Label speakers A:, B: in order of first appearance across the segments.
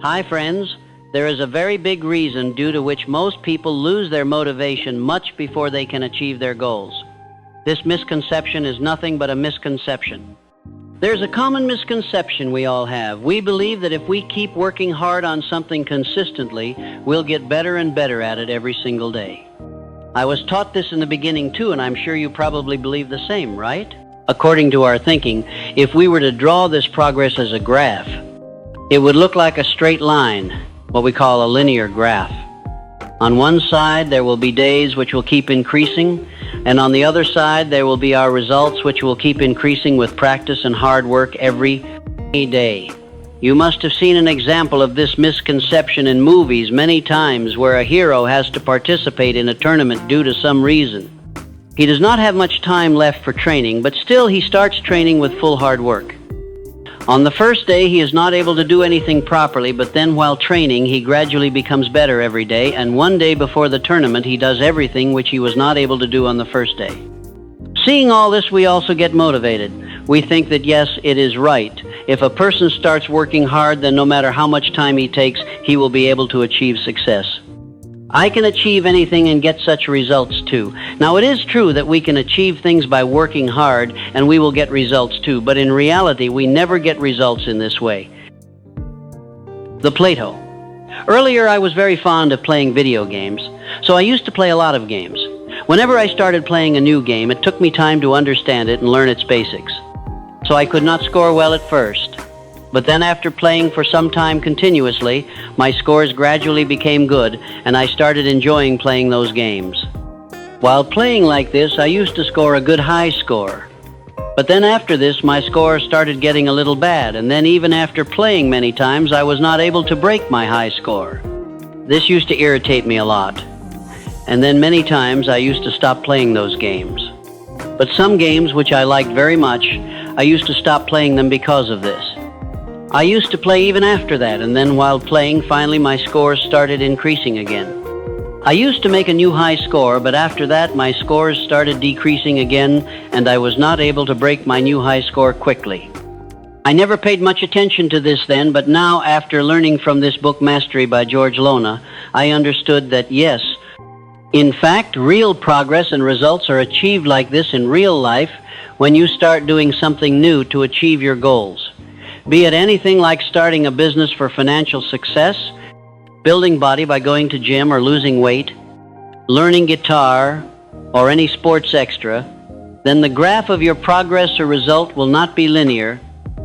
A: Hi friends, there is a very big reason due to which most people lose their motivation much before they can achieve their goals. This misconception is nothing but a misconception. There's a common misconception we all have. We believe that if we keep working hard on something consistently, we'll get better and better at it every single day. I was taught this in the beginning too, and I'm sure you probably believe the same, right? According to our thinking, if we were to draw this progress as a graph, it would look like a straight line, what we call a linear graph. On one side, there will be days which will keep increasing, and on the other side, there will be our results which will keep increasing with practice and hard work every day. You must have seen an example of this misconception in movies many times where a hero has to participate in a tournament due to some reason. He does not have much time left for training, but still he starts training with full hard work. On the first day, he is not able to do anything properly, but then while training, he gradually becomes better every day, and one day before the tournament, he does everything which he was not able to do on the first day. Seeing all this, we also get motivated. We think that yes, it is right. If a person starts working hard, then no matter how much time he takes, he will be able to achieve success. I can achieve anything and get such results too. Now, it is true that we can achieve things by working hard and we will get results too, but in reality, we never get results in this way. The Plateau. Earlier, I was very fond of playing video games, so I used to play a lot of games. Whenever I started playing a new game, it took me time to understand it and learn its basics. So I could not score well at first. But then after playing for some time continuously, my scores gradually became good, and I started enjoying playing those games. While playing like this, I used to score a good high score. But then after this, my score started getting a little bad, and then even after playing many times, I was not able to break my high score. This used to irritate me a lot. And then many times I used to stop playing those games. But some games which I liked very much, I used to stop playing them because of this. I used to play even after that, and then while playing, finally my scores started increasing again. I used to make a new high score, but after that my scores started decreasing again, and I was not able to break my new high score quickly. I never paid much attention to this then, but now after learning from this book Mastery by George Leonard, I understood that yes, in fact, real progress and results are achieved like this in real life when you start doing something new to achieve your goals. Be it anything like starting a business for financial success, building body by going to gym or losing weight, learning guitar, or any sports extra, then the graph of your progress or result will not be linear,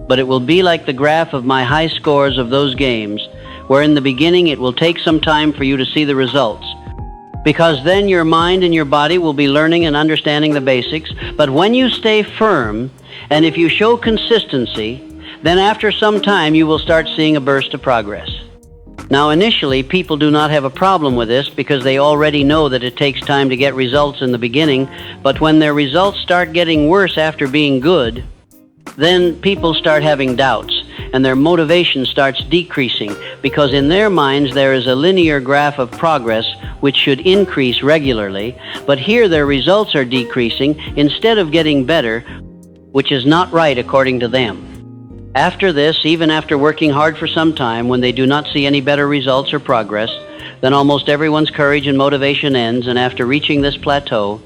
A: but it will be like the graph of my high scores of those games, where in the beginning it will take some time for you to see the results. Because then your mind and your body will be learning and understanding the basics, but when you stay firm, and if you show consistency, then after some time you will start seeing a burst of progress. Now initially, people do not have a problem with this because they already know that it takes time to get results in the beginning, but when their results start getting worse after being good, then people start having doubts, and their motivation starts decreasing because in their minds there is a linear graph of progress which should increase regularly, but here their results are decreasing instead of getting better, which is not right according to them. After this, even after working hard for some time, when they do not see any better results or progress, then almost everyone's courage and motivation ends, and after reaching this plateau,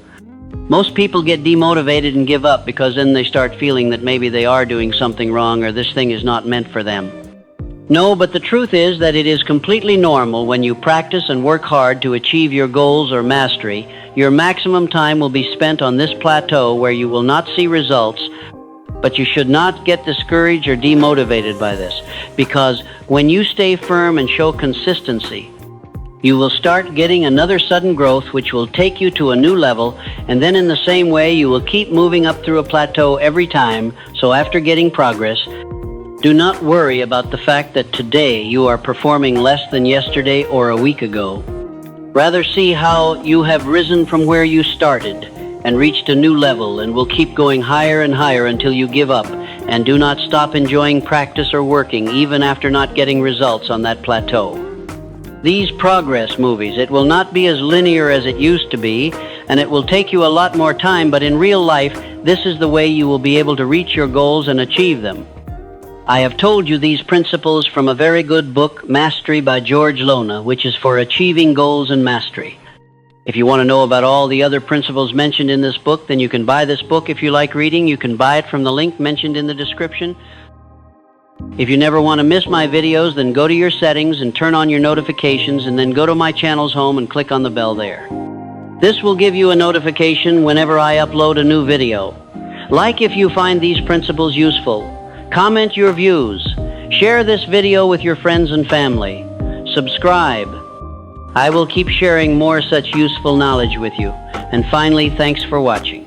A: most people get demotivated and give up because then they start feeling that maybe they are doing something wrong or this thing is not meant for them. No, but the truth is that it is completely normal when you practice and work hard to achieve your goals or mastery. Your maximum time will be spent on this plateau where you will not see results, but you should not get discouraged or demotivated by this, because when you stay firm and show consistency, you will start getting another sudden growth which will take you to a new level, and then in the same way you will keep moving up through a plateau every time. So after getting progress, do not worry about the fact that today you are performing less than yesterday or a week ago. Rather see how you have risen from where you started and reached a new level, and will keep going higher and higher until you give up, and do not stop enjoying practice or working even after not getting results on that plateau. These progress movies, it will not be as linear as it used to be, and it will take you a lot more time, but in real life, this is the way you will be able to reach your goals and achieve them. I have told you these principles from a very good book, Mastery by George Leonard, which is for achieving goals and mastery. If you want to know about all the other principles mentioned in this book, then you can buy this book. If you like reading, you can buy it from the link mentioned in the description. If you never want to miss my videos, then go to your settings and turn on your notifications, and then go to my channel's home and click on the bell there. This will give you a notification whenever I upload a new video. Like if you find these principles useful. Comment your views. Share this video with your friends and family. Subscribe. I will keep sharing more such useful knowledge with you. And finally, thanks for watching.